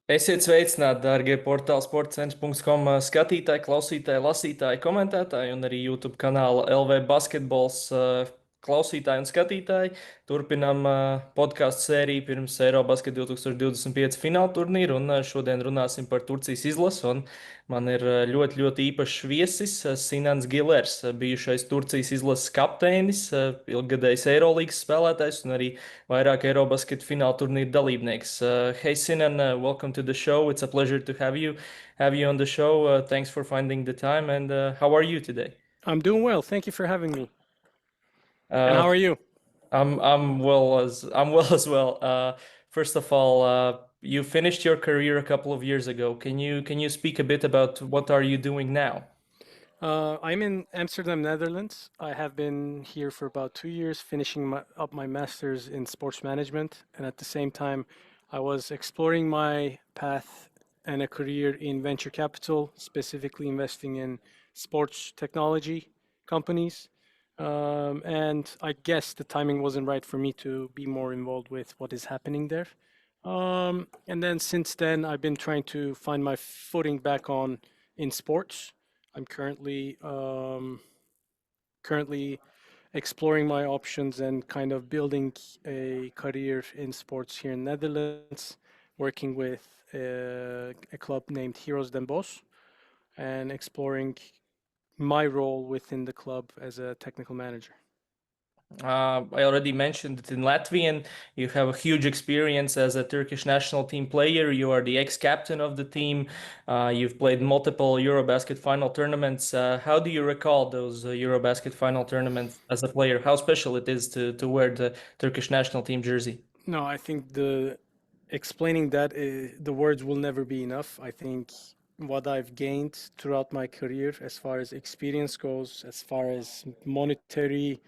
Esiet sveicināti, darbie portāla sports.com skatītāji, klausītāji, lasītāji, komentētāji un arī YouTube kanāla LV Basketbols klausītāji un skatītāji. Turpinām podkāstu sēriju pirms EuroBasket 2025 fināla turnīra, un šodien runāsim par Turcijas izlasi. Man ir ļoti, ļoti īpašs viesis, Sinans Gülers, bijušais Turcijas izlases kapteinis, ilggadējs Eirolīgas spēlētājs un arī vairāk EuroBasket fināla turnīra dalībnieks. Hey Sinan, welcome to the show. It's a pleasure to have you on the show. Thanks for finding the time. And how are you today? I'm doing well. Thank you for having me. And Uh, how are you? I'm well as well. First of all, you finished your career a couple of years ago. Can you speak a bit about what are you doing now? I'm in Amsterdam, Netherlands. I have been here for about 2 years, finishing up my master's in sports management. And at the same time, I was exploring my path and a career in venture capital, specifically investing in sports technology companies. And I guess the timing wasn't right for me to be more involved with what is happening there. And then since then, I've been trying to find my footing back on in sports. I'm currently exploring my options and kind of building a career in sports here in Netherlands, working with a club named Heroes Den Bosch and exploring my role within the club as a technical manager. I already mentioned it in Latvian. You have a huge experience as a Turkish national team player. You are the ex-captain of the team. You've played multiple EuroBasket final tournaments. How do you recall those EuroBasket final tournaments as a player? How special it is to wear the Turkish national team jersey? No, I think the explaining that the words will never be enough. I think what I've gained throughout my career, as far as experience goes, as far as monetary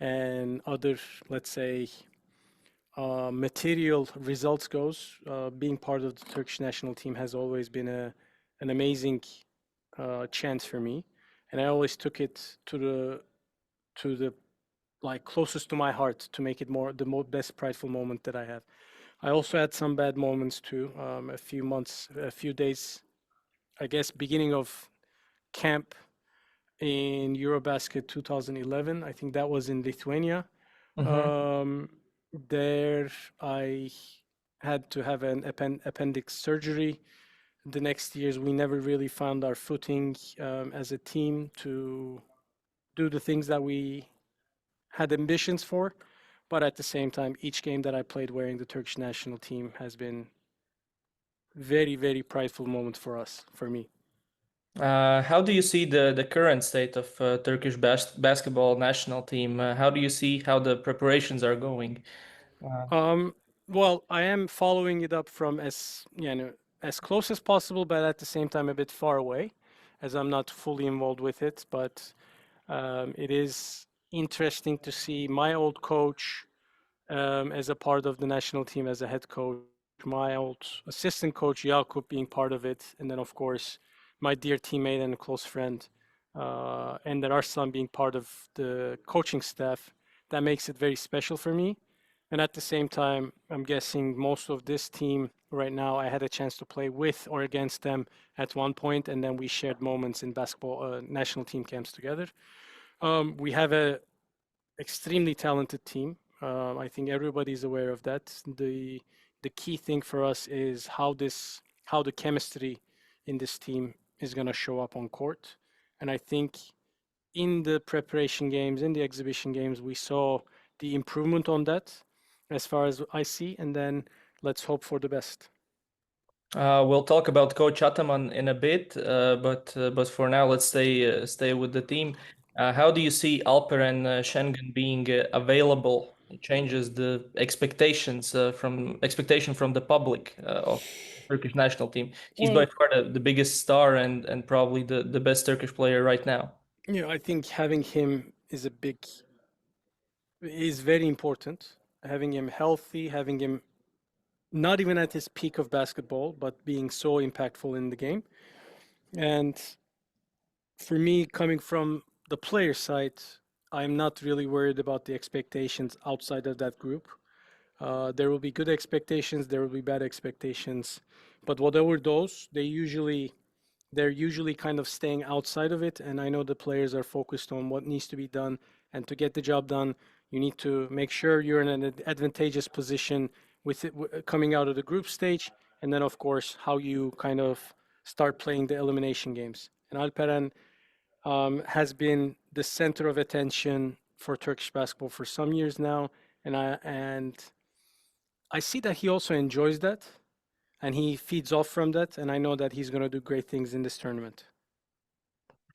and other, let's say, material results goes, being part of the Turkish national team has always been an amazing chance for me, and I always took it to the like closest to my heart to make it more the best prideful moment that I have. I also had some bad moments too. A few days, I guess, beginning of camp in EuroBasket 2011. I think that was in Lithuania. Mhm. Um, there, I had to have an appendix surgery. The next years, we never really found our footing as a team to do the things that we had ambitions for. But at the same time, each game that I played wearing the Turkish national team has been very, very prideful moment for us, for me. How do you see the current state of Turkish basketball national team? How do you see how the preparations are going? Uh, Um, well, I am following it up from as close as possible, but at the same time a bit far away, as I'm not fully involved with it. But it is interesting to see my old coach as a part of the national team as a head coach, my old assistant coach Jakub being part of it, and then of course my dear teammate and close friend, and then Arslan being part of the coaching staff. That makes it very special for me. And at the same time, I'm guessing most of this team right now, I had a chance to play with or against them at one point, and then we shared moments in basketball national team camps together. We have a extremely talented team. I think everybody's aware of that. The key thing for us is how the chemistry in this team is going to show up on court. And I think in the preparation games, in the exhibition games, we saw the improvement on that as far as I see. And then let's hope for the best. we'll talk about Coach Ataman in a bit, but for now, let's stay with the team. How do you see Alperen Sengun being available? It changes the expectation from the public of Turkish national team. He's by Well, far the biggest star and probably the best Turkish player right now. I think having him is very important. Having him healthy, having him not even at his peak of basketball, but being so impactful in the game. And for me, coming from the player side, I'm not really worried about the expectations outside of that group. There will be good expectations, there will be bad expectations. But whatever those, they're usually kind of staying outside of it. And I know the players are focused on what needs to be done. And to get the job done, you need to make sure you're in an advantageous position with it coming out of the group stage. And then, of course, how you kind of start playing the elimination games. And Alperen has been the center of attention for Turkish basketball for some years now. And I see that he also enjoys that and he feeds off from that. And I know that he's going to do great things in this tournament.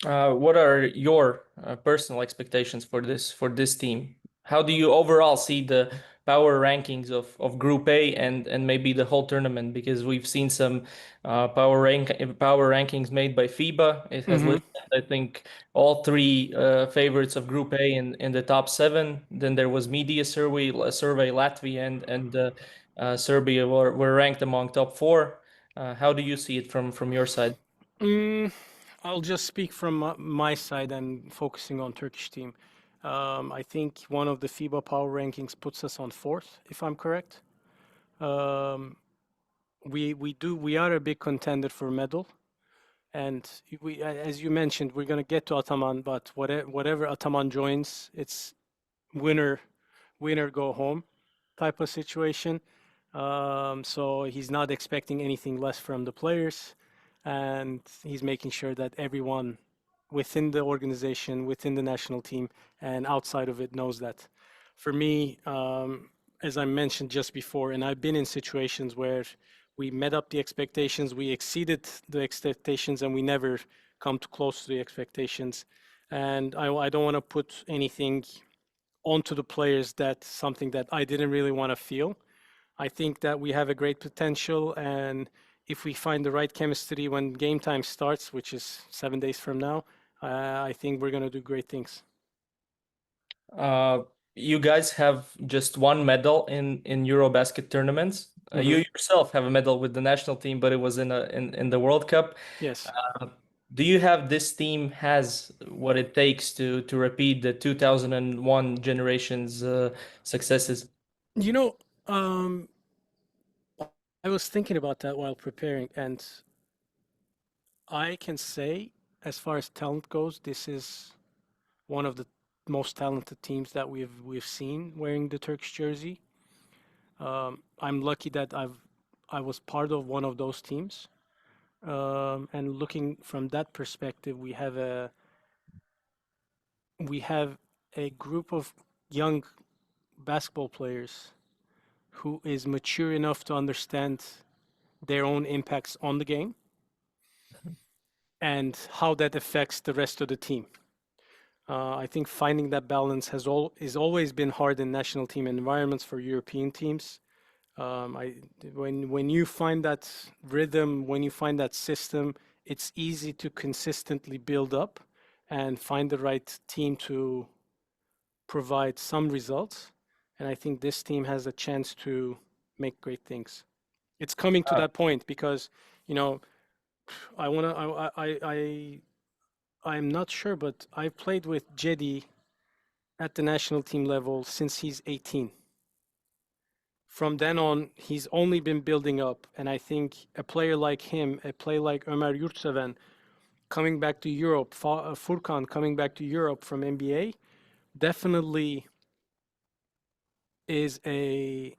What are your personal expectations for this team? How do you overall see the power rankings of Group A and maybe the whole tournament? Because we've seen some power rankings made by FIBA. It has listed, I think, all three favorites of Group A in the top 7. Then there was media survey Latvia and Serbia were ranked among top 4. How do you see it from your side? I'll just speak from my side and focusing on Turkish team. I think one of the FIBA power rankings puts us on 4th, if I'm correct. We are a big contender for medal, and as you mentioned, we're gonna get to Ataman, but whatever Ataman joins, it's winner go home type of situation. So he's not expecting anything less from the players, and he's making sure that everyone within the organization, within the national team, and outside of it knows that. For me, as I mentioned just before, and I've been in situations where we met up the expectations, we exceeded the expectations, and we never come too close to the expectations. And I don't want to put anything onto the players that's something that I didn't really want to feel. I think that we have a great potential, and if we find the right chemistry when game time starts, which is 7 days from now, I think we're going to do great things. You guys have just one medal in EuroBasket tournaments. You yourself have a medal with the national team, but it was in the World Cup. Yes. Do you have this team has what it takes to repeat the 2001 generation's successes? You know, I was thinking about that while preparing, and I can say, as far as talent goes, this is one of the most talented teams that we've seen wearing the Turkish jersey. I'm lucky that I was part of one of those teams. And looking from that perspective, we have a group of young basketball players who is mature enough to understand their own impacts on the game and how that affects the rest of the team. I think finding that balance has always been hard in national team environments for European teams. When you find that rhythm, when you find that system, it's easy to consistently build up and find the right team to provide some results. And I think this team has a chance to make great things. It's coming to that point because, you know, I'm not sure, but I've played with Jedi at the national team level since he's 18. From then on, he's only been building up. And I think a player like him, a player like Ömer Yurtseven, coming back to Europe, Furkan coming back to Europe from NBA, definitely is a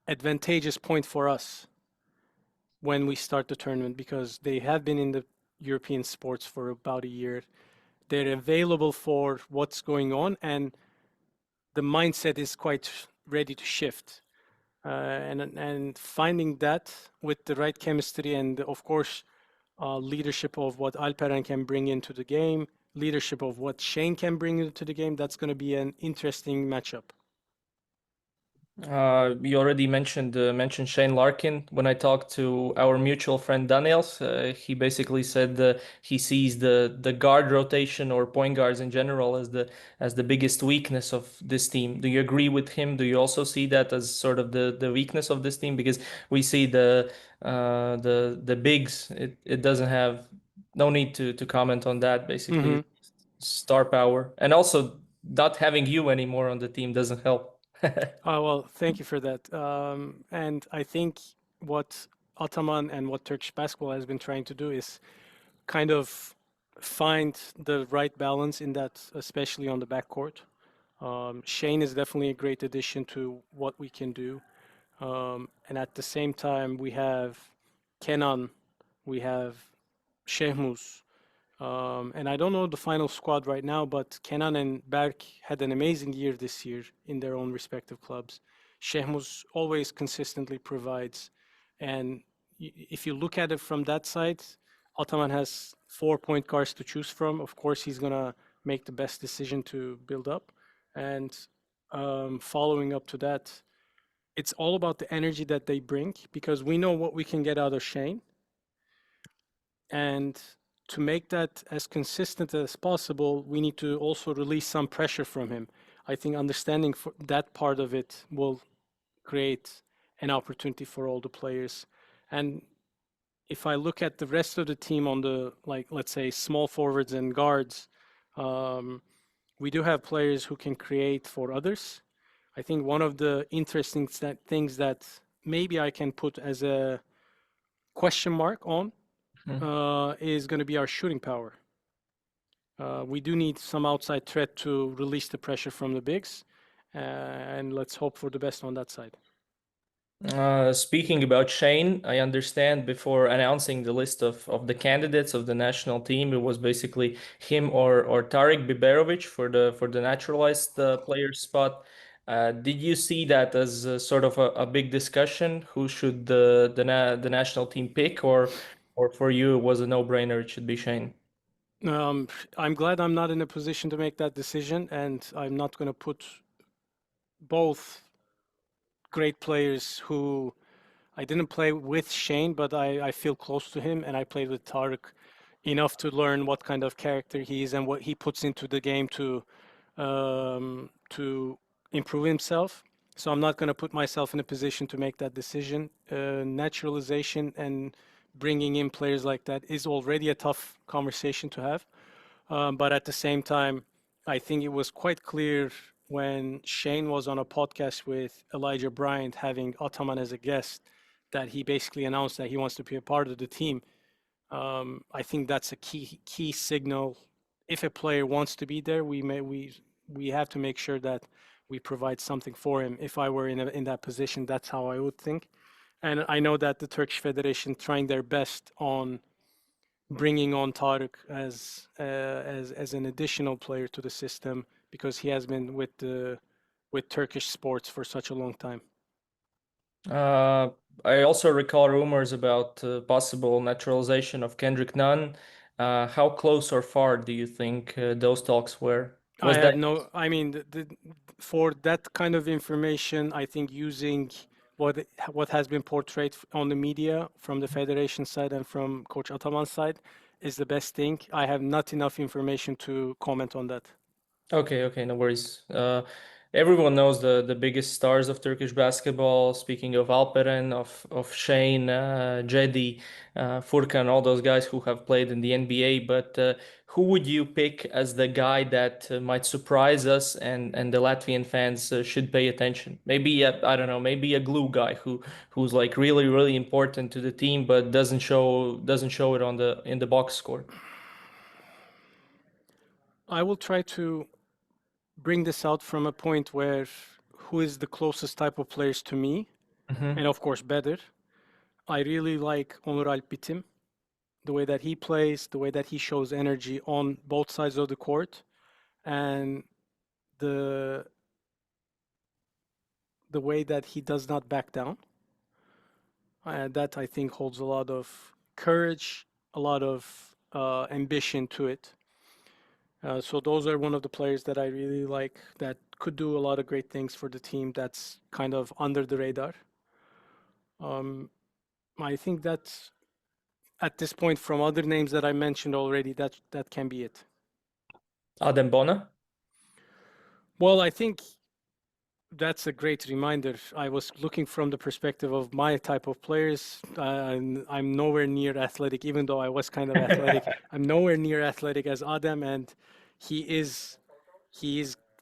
advantageous point for us when we start the tournament because they have been in the European sports for about a year. They're available for what's going on, and the mindset is quite ready to shift. And finding that with the right chemistry and, of course, leadership of what Alperen can bring into the game, leadership of what Shane can bring into the game, that's going to be an interesting matchup. You already mentioned Shane Larkin. When I talked to our mutual friend Daniels, he basically said he sees the guard rotation or point guards in general as the biggest weakness of this team. Do you agree with him? Do you also see that as sort of the weakness of this team? Because we see the bigs. It doesn't have no need to comment on that. Basically, star power, and also not having you anymore on the team doesn't help. Oh, well, thank you for that. And I think what Ataman and what Turkish basketball has been trying to do is kind of find the right balance in that, especially on the backcourt. Shane is definitely a great addition to what we can do. And at the same time, we have Kenan, we have Shehmuz, and I don't know the final squad right now, but Kenan and Berk had an amazing year this year in their own respective clubs. Shehmuz always consistently provides. And if you look at it from that side, Ataman has 4 point guards to choose from. Of course, he's going to make the best decision to build up. And following up to that, it's all about the energy that they bring because we know what we can get out of Shane. And to make that as consistent as possible, we need to also release some pressure from him. I think understanding that part of it will create an opportunity for all the players. And if I look at the rest of the team on the, like, let's say, small forwards and guards, we do have players who can create for others. I think one of the interesting things that maybe I can put as a question mark on is going to be our shooting power. We do need some outside threat to release the pressure from the bigs, and let's hope for the best on that side. Speaking about Shane, I understand before announcing the list of the candidates of the national team, it was basically him or Tarik Biberovic for the naturalized player spot. Did you see that as a sort of a big discussion? Who should the national team pick, or for you it was a no-brainer? It should be Shane. I'm glad I'm not in a position to make that decision, and I'm not going to put both great players who I didn't play with Shane, but I feel close to him, and I played with Tarık enough to learn what kind of character he is and what he puts into the game to improve himself. So I'm not going to put myself in a position to make that decision. Naturalization and bringing in players like that is already a tough conversation to have. But at the same time, I think it was quite clear when Shane was on a podcast with Elijah Bryant having Ataman as a guest that he basically announced that he wants to be a part of the team. I think that's a key signal. If a player wants to be there, we have to make sure that we provide something for him. If I were in that position, that's how I would think. And I know that the Turkish Federation trying their best on bringing on Tarık as an additional player to the system because he has been with Turkish sports for such a long time. I also recall rumors about possible naturalization of Kendrick Nunn. How close or far do you think those talks were? I have no. I mean, for that kind of information, I think using what has been portrayed on the media from the federation side and from Coach Ataman's side is the best thing. I have not enough information to comment on that. Okay, no worries. Everyone knows the biggest stars of Turkish basketball. Speaking of Alperen, of Shane, Jedi, Furkan, all those guys who have played in the NBA. But who would you pick as the guy that might surprise us and the Latvian fans should pay attention? Maybe I don't know, maybe a glue guy who's like really important to the team, but doesn't show it on in the box score. I will try to bring this out from a point where who is the closest type of players to me, and of course better. I really like Onur Alpbitim, the way that he plays, the way that he shows energy on both sides of the court, and the way that he does not back down. That I think holds a lot of courage, a lot of ambition to it. So those are one of the players that I really like that could do a lot of great things for the team that's kind of under the radar. I think that at this point, from other names that I mentioned already, that can be it. Adem Bona? Well, I think that's a great reminder. I was looking from the perspective of my type of players. I'm nowhere near athletic, even though I was kind of athletic. I'm nowhere near athletic as Adem, and he is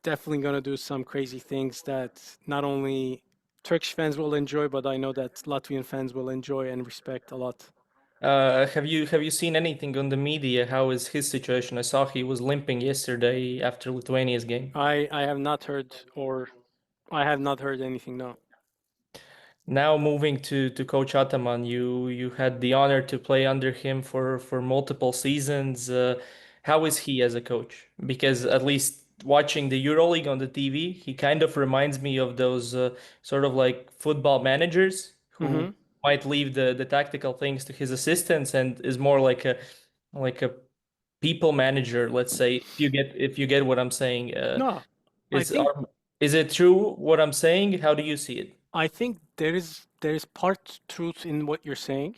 definitely going to do some crazy things that not only Turkish fans will enjoy, but I know that Latvian fans will enjoy and respect a lot. Have you seen anything on the media? How is his situation? I saw he was limping yesterday after Lithuania's game. I have not heard, or I have not heard anything. No. Now moving to Coach Ataman, you had the honor to play under him for multiple seasons. How is he as a coach? Because at least watching the EuroLeague on the TV, he kind of reminds me of those sort of like football managers who Mm-hmm. might leave the tactical things to his assistants and is more like a people manager, let's say, if you get what I'm saying. No, I Is think are, is it true what I'm saying? How do you see it? I think there is part truth in what you're saying,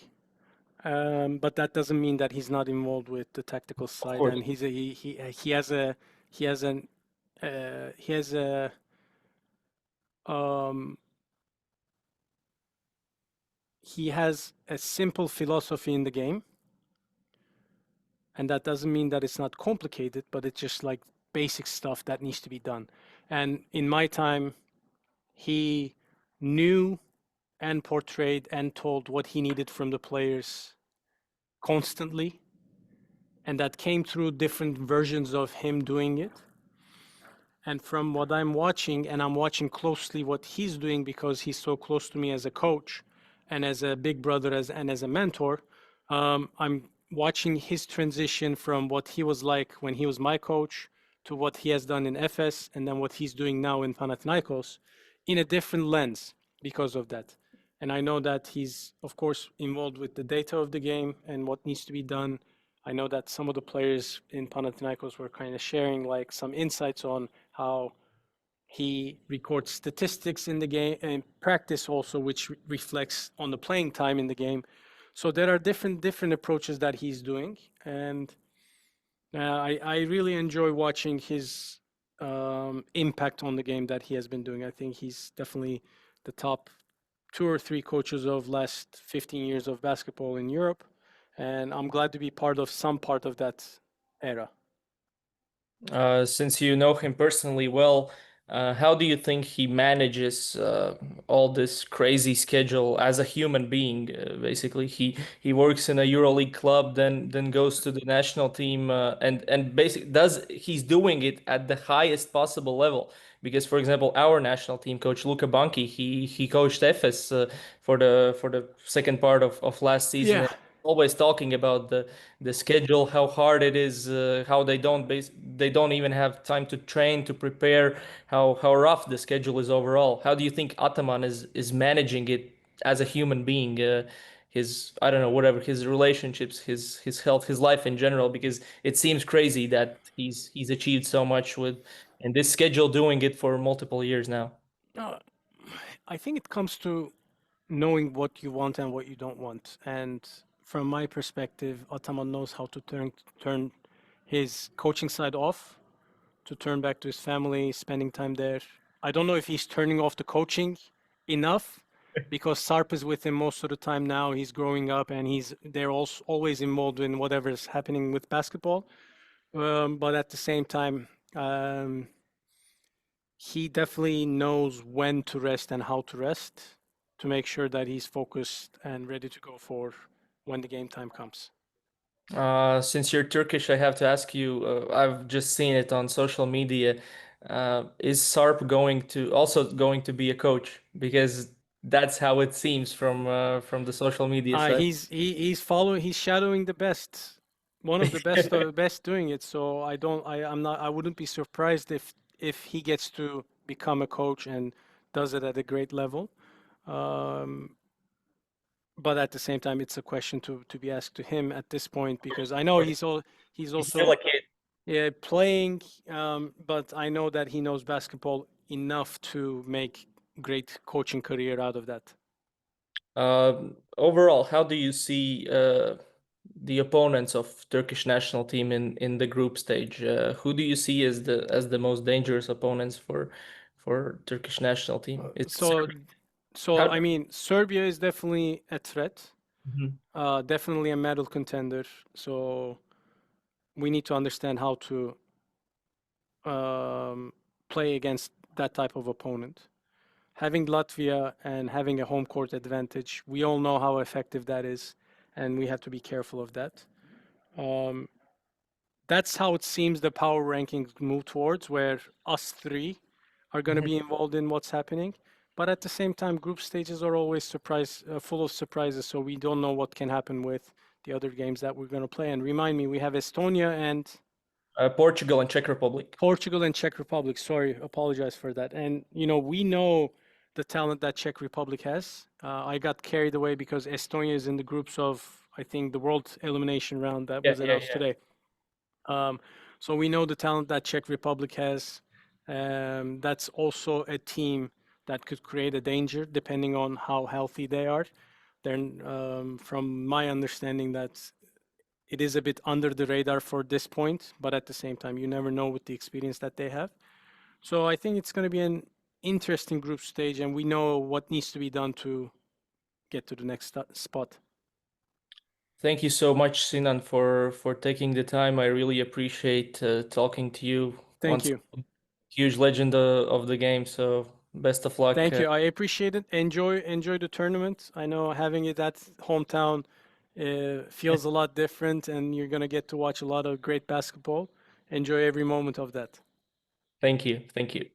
but that doesn't mean that he's not involved with the tactical Of side, course. and he has a he has an he has a um, he has a simple philosophy in the game, and that doesn't mean that it's not complicated, but it's just like basic stuff that needs to be done. And in my time, he knew and portrayed and told what he needed from the players constantly, and that came through different versions of him doing it. And from what I'm watching, and I'm watching closely what he's doing because he's so close to me as a coach and as a big brother and as a mentor, I'm watching his transition from what he was like when he was my coach to what he has done in FS and then what he's doing now in Panathinaikos in a different lens because of that. And I know that he's, of course, involved with the data of the game and what needs to be done. I know that some of the players in Panathinaikos were kind of sharing like some insights on how he records statistics in the game and practice also, which reflects on the playing time in the game. So there are different approaches that he's doing, and I really enjoy watching his impact on the game that he has been doing. I think he's definitely the top 2 or 3 coaches of last 15 years of basketball in Europe, and I'm glad to be part of some part of that era. Since you know him personally well, how do you think he manages all this crazy schedule as a human being? Basically, he works in a EuroLeague club, then goes to the national team, and basically does he's doing it at the highest possible level. Because, for example, our national team coach Luka Banki, he coached Efes for the second part of last season. Yeah. And always talking about the schedule, how hard it is, how they don't even have time to train to prepare, how rough the schedule is overall. How do you think Ataman is managing it as a human being? His I don't know whatever his relationships, his health, his life in general, because it seems crazy that he's achieved so much with and this schedule doing it for multiple years now. Uh, I think it comes to knowing what you want and what you don't want. And from my perspective, Ataman knows how to turn his coaching side off, to turn back to his family, spending time there. I don't know if he's turning off the coaching enough because Sarp is with him most of the time now. He's growing up and they're also always involved in whatever's happening with basketball. But at the same time, he definitely knows when to rest and how to rest to make sure that he's focused and ready to go for when the game time comes. Since you're Turkish, I have to ask you, I've just seen it on social media. Is Sarp going to be a coach? Because that's how it seems from the social media side. He's shadowing the best, one of the best of the best doing it. So I wouldn't be surprised if he gets to become a coach and does it at a great level. Um, but at the same time, it's a question to be asked to him at this point because I know he's He's still a also kid. yeah, playing, but I know that he knows basketball enough to make great coaching career out of that. Overall, how do you see the opponents of Turkish national team in the group stage? Who do you see as the most dangerous opponents for Turkish national team? Is it So, Serbia? so How? I mean, Serbia is definitely a threat, Mhm. definitely a medal contender. So we need to understand how to play against that type of opponent. having Latvia and having a home court advantage, we all know how effective that is, and we have to be careful of that. That's how it seems the power rankings move towards, where us three are going to be involved in what's happening. But at the same time, group stages are always full of surprises, so we don't know what can happen with the other games that we're going to play. And remind me, we have Estonia and Portugal and Czech Republic. Portugal and Czech Republic. Sorry, apologize for that. And we know the talent that Czech Republic has. I got carried away because Estonia is in the groups of, I think, the World Elimination Round that was announced today. So we know the talent that Czech Republic has. That's also a team that could create a danger depending on how healthy they are. Then, from my understanding, that it is a bit under the radar for this point, but at the same time, you never know with the experience that they have. So I think it's going to be an interesting group stage, and we know what needs to be done to get to the next spot. Thank you so much, Sinan, for taking the time. I really appreciate talking to you. Thank you. Huge legend of the game. So best of luck. Thank you. I appreciate it. Enjoy the tournament. I know having it at hometown feels a lot different, and you're gonna get to watch a lot of great basketball. Enjoy every moment of that. Thank you. Thank you.